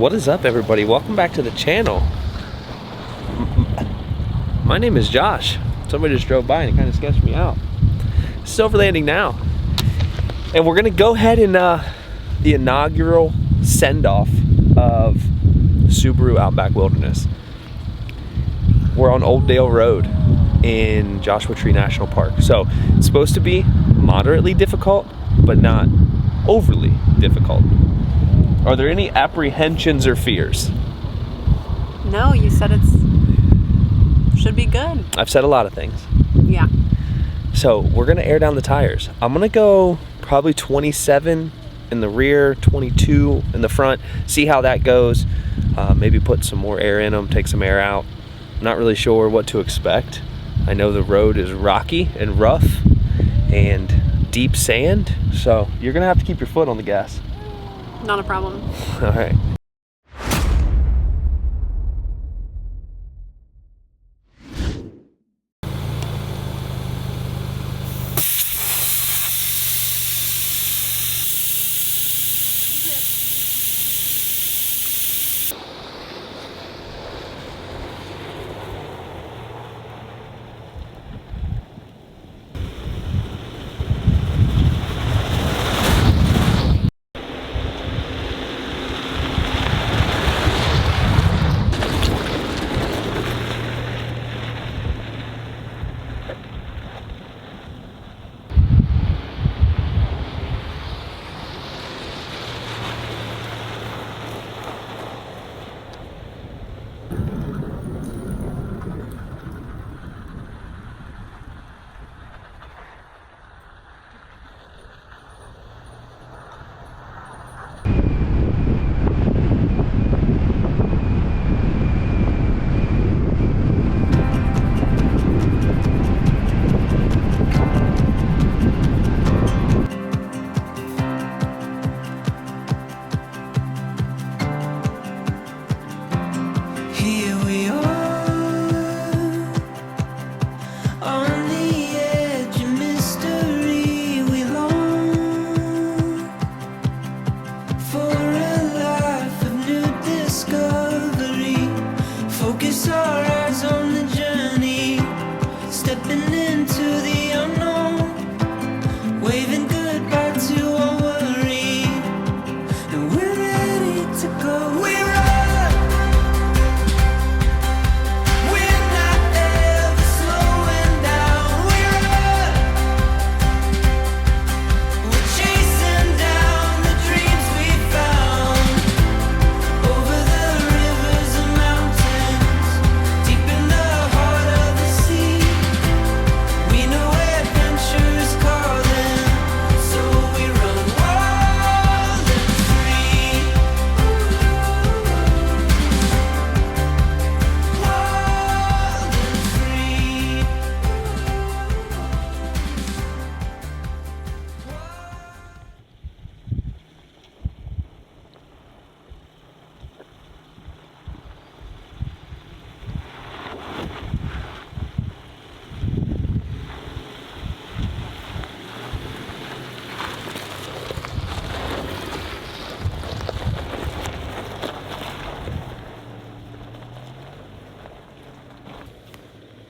What is up, everybody? Welcome back to the channel. My name is Josh. Somebody just drove by and it kind of sketched me out. It's overlanding now, and we're gonna go ahead and the inaugural send-off of Subaru Outback Wilderness. We're on Old Dale Road in Joshua Tree National Park. So it's supposed to be moderately difficult, but not overly difficult. Are there any apprehensions or fears? No, you said should be good. I've said a lot of things. Yeah. So we're gonna air down the tires. I'm gonna go probably 27 in the rear, 22 in the front, see how that goes. Maybe put some more air in them, take some air out. I'm not really sure what to expect. I know the road is rocky and rough and deep sand, so you're gonna have to keep your foot on the gas. Not a problem. All right.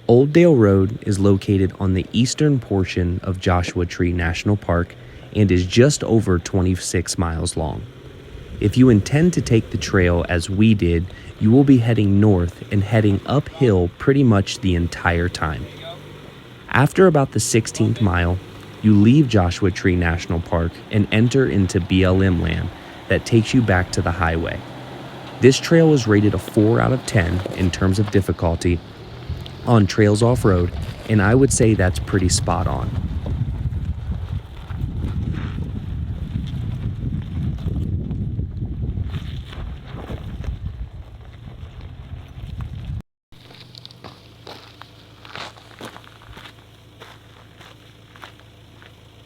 Old Dale Road is located on the eastern portion of Joshua Tree National Park and is just over 26 miles long. If you intend to take the trail as we did, you will be heading north and heading uphill pretty much the entire time. After about the 16th mile, you leave Joshua Tree National Park and enter into BLM land that takes you back to the highway. This trail is rated a 4 out of 10 in terms of difficulty on Trails Off-Road, and I would say that's pretty spot on.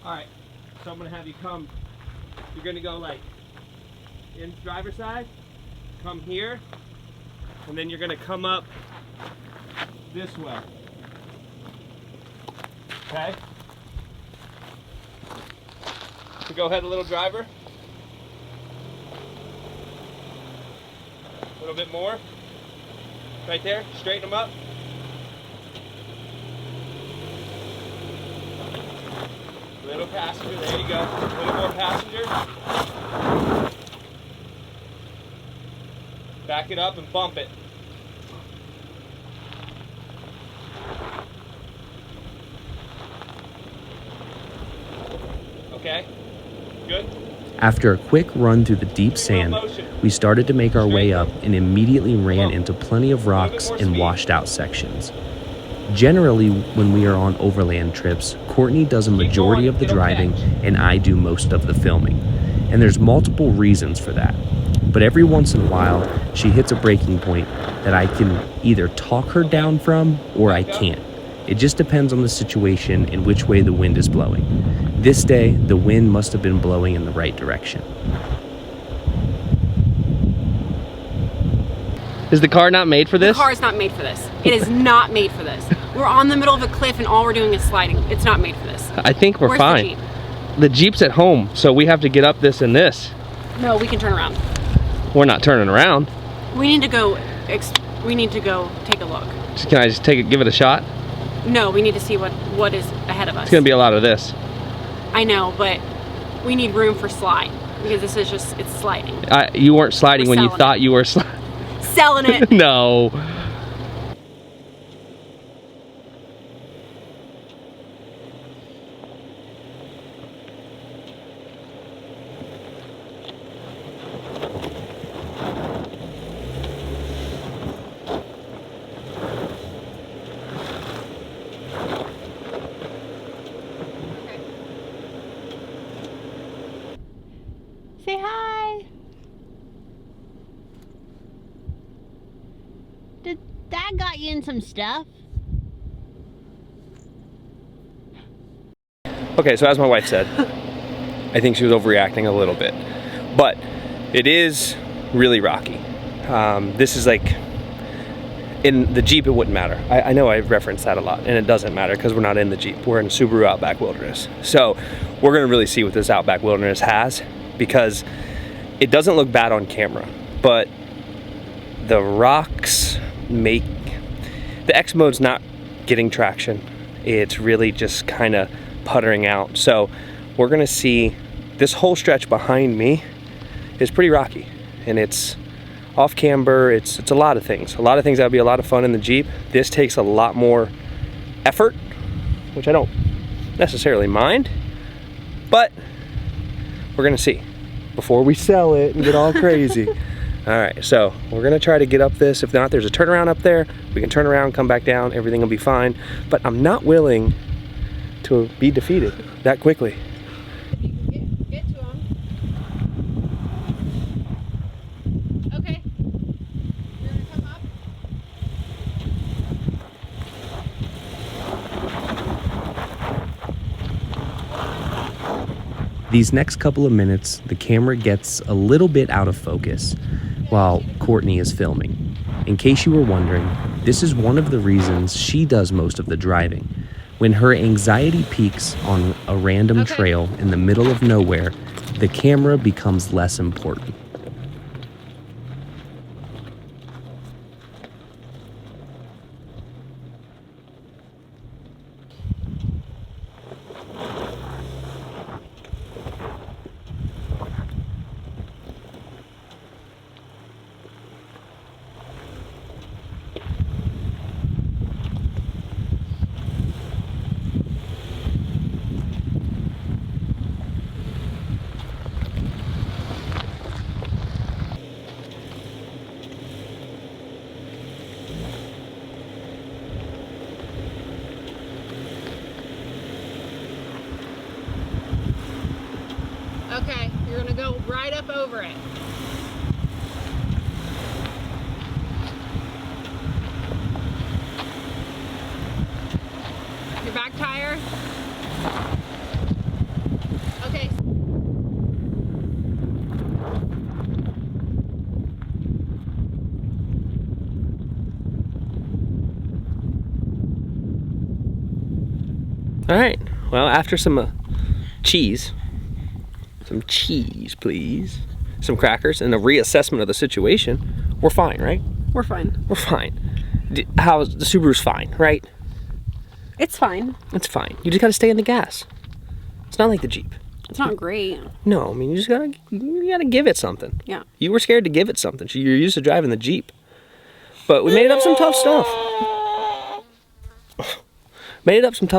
Alright, so I'm going to have you come, you're going to go like in driver's side, come here, and then you're going to come up this way. Okay? So go ahead, a little driver. little bit more. Right there, straighten them up. Little passenger, there you go. A little more passenger. Back it up and bump it. Okay, good. After a quick run through the deep sand, we started to make our way up and immediately ran into plenty of rocks and washed out sections. Generally, when we are on overland trips, Courtney does a majority of the driving and I do most of the filming. And there's multiple reasons for that. But every once in a while, she hits a breaking point that I can either talk her down from or I can't. It just depends on the situation and which way the wind is blowing. This day, the wind must have been blowing in the right direction. Is the car not made for this? The car is not made for this. It is not made for this. We're on the middle of a cliff and all we're doing is sliding. It's not made for this. I think we're fine. The Jeep? The Jeep's at home, so we have to get up this and this. No, we can turn around. We're not turning around. We need to go. We need to go take a look. Can I just give it a shot? No, we need to see what is ahead of us. It's gonna be a lot of this. I know, but we need room for slide because this is just, it's sliding. You weren't sliding when you thought you were sliding. Selling it. No. Say hi. Did that got you in some stuff? Okay, so as my wife said, I think she was overreacting a little bit, but it is really rocky. This is like, in the Jeep it wouldn't matter. I know I referenced that a lot, and it doesn't matter because we're not in the Jeep. We're in Subaru Outback Wilderness. So we're gonna really see what this Outback Wilderness has, because it doesn't look bad on camera, but the rocks make, the X mode's not getting traction. It's really just kind of puttering out. So we're gonna see, this whole stretch behind me is pretty rocky, and it's off camber. It's a lot of things. A lot of things that would be a lot of fun in the Jeep. This takes a lot more effort, which I don't necessarily mind, but we're gonna see before we sell it and get all crazy. All right, so we're gonna try to get up this. If not, there's a turnaround up there. We can turn around, come back down, everything will be fine. But I'm not willing to be defeated that quickly. Get to him. Okay. You're gonna come up. These next couple of minutes, the camera gets a little bit out of focus while Courtney is filming. In case you were wondering, this is one of the reasons she does most of the driving. When her anxiety peaks on a random trail in the middle of nowhere, the camera becomes less important. Okay, you're gonna go right up over it. Your back tire. Okay. All right, well, after some cheese, please, some crackers, and a reassessment of the situation, We're fine, right? We're fine. We're fine. How's the Subaru's fine, right? It's fine. It's fine. You just gotta stay in the gas. It's not like the Jeep. It's not great. No, I mean you gotta give it something. Yeah. You were scared to give it something. You're used to driving the Jeep. But we made it up some tough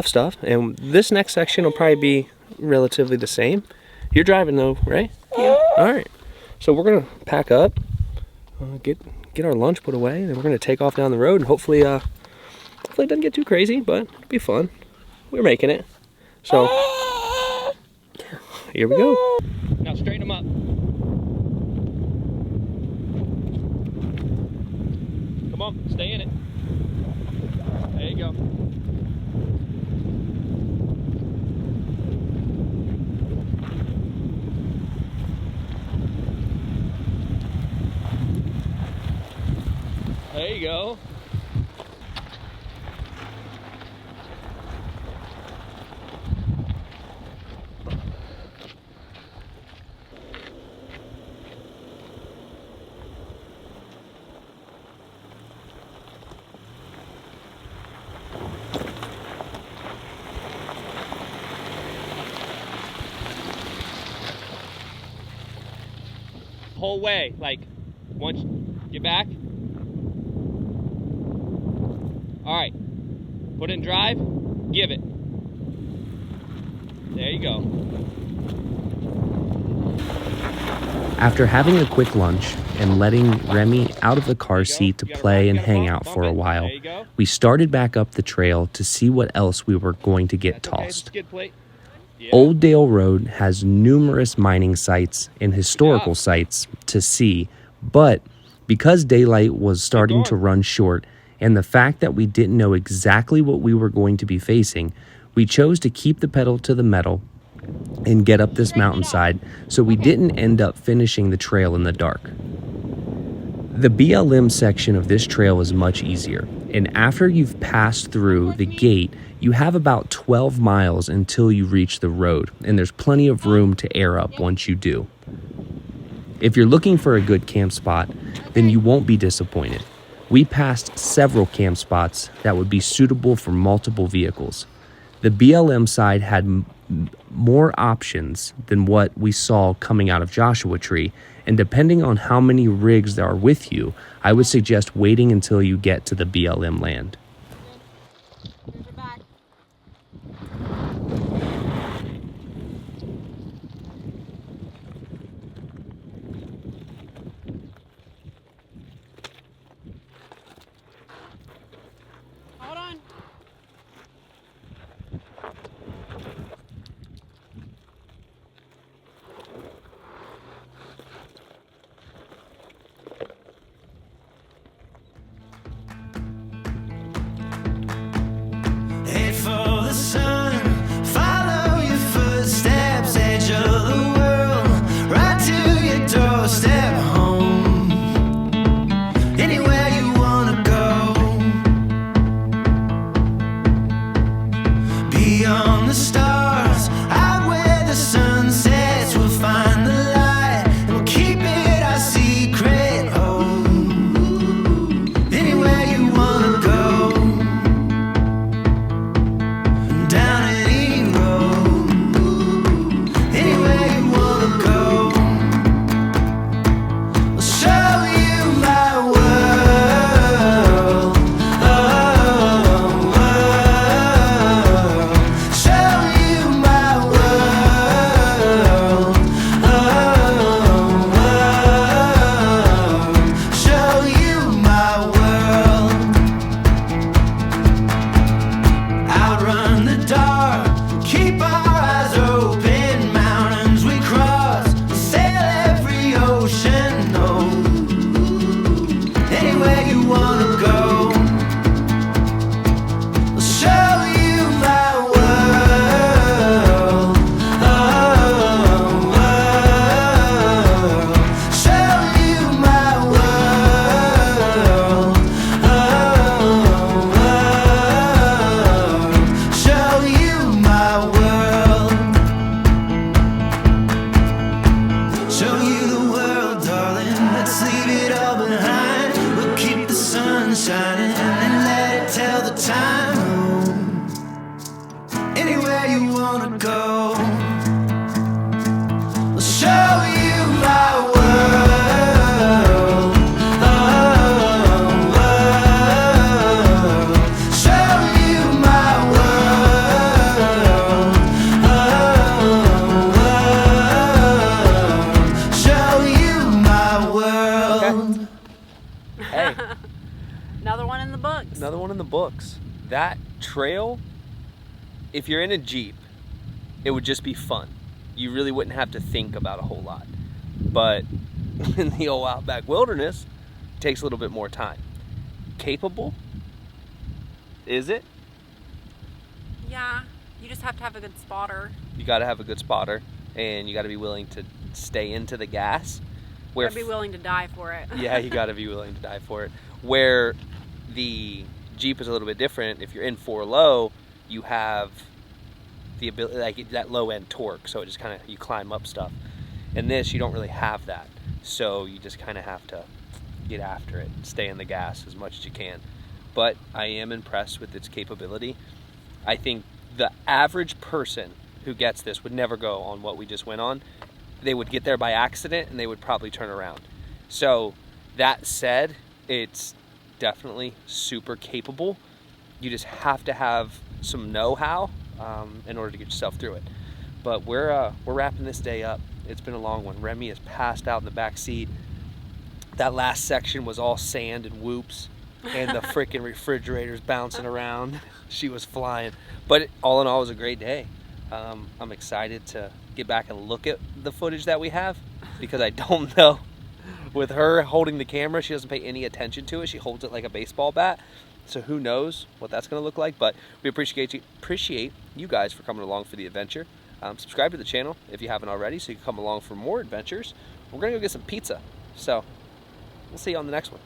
stuff. And this next section will probably be relatively the same. You're driving though, right? Yeah. All right. So we're gonna pack up, get our lunch put away, and then we're gonna take off down the road, and hopefully it doesn't get too crazy, but it'll be fun. We're making it. So here we go. Now straighten them up. Come on, stay in it. There you go. There you go. Whole way, like once get back. All right, put it in drive, give it. There you go. After having a quick lunch and letting Remy out of the car seat to play and hang out for a while, we started back up the trail to see what else we were going to get tossed. Old Dale Road has numerous mining sites and historical sites to see, but because daylight was starting to run short and the fact that we didn't know exactly what we were going to be facing, we chose to keep the pedal to the metal and get up this mountainside so we didn't end up finishing the trail in the dark. The BLM section of this trail is much easier, and after you've passed through the gate, you have about 12 miles until you reach the road, and there's plenty of room to air up once you do. If you're looking for a good camp spot, then you won't be disappointed. We passed several camp spots that would be suitable for multiple vehicles. The BLM side had more options than what we saw coming out of Joshua Tree, and depending on how many rigs there are with you, I would suggest waiting until you get to the BLM land. Hold on. shining and let it tell the time. Anywhere you wanna go, I'll show you my world. Oh, world. Show you my world. Oh, world. Show you my world. Hey, Another one in the books. another one in the books. That trail, if you're in a Jeep, it would just be fun. You really wouldn't have to think about a whole lot. But in the old Outback Wilderness, it takes a little bit more time. Capable? Is it? Yeah, you just have to have a good spotter. You got to have a good spotter, and you got to be willing to stay into the gas. Where be willing to die for it. Yeah, you got to be willing to die for it. Where the Jeep is a little bit different. If you're in 4 low, you have the ability, like that low end torque, so it just kind of, you climb up stuff. In this, you don't really have that, so you just kind of have to get after it, stay in the gas as much as you can. But I am impressed with its capability. I think the average person who gets this would never go on what we just went on. They would get there by accident and they would probably turn around. So that said, it's definitely super capable. You just have to have some know-how in order to get yourself through it. But we're wrapping this day up. It's been a long one. Remy has passed out in the back seat. That last section was all sand and whoops, and the freaking refrigerator's bouncing around. She was flying. But all in all, it was a great day. I'm excited to get back and look at the footage that we have, because I don't know. With her holding the camera, she doesn't pay any attention to it. She holds it like a baseball bat. So who knows what that's going to look like. But we appreciate you guys for coming along for the adventure. Subscribe to the channel if you haven't already, so you can come along for more adventures. We're going to go get some pizza. So we'll see you on the next one.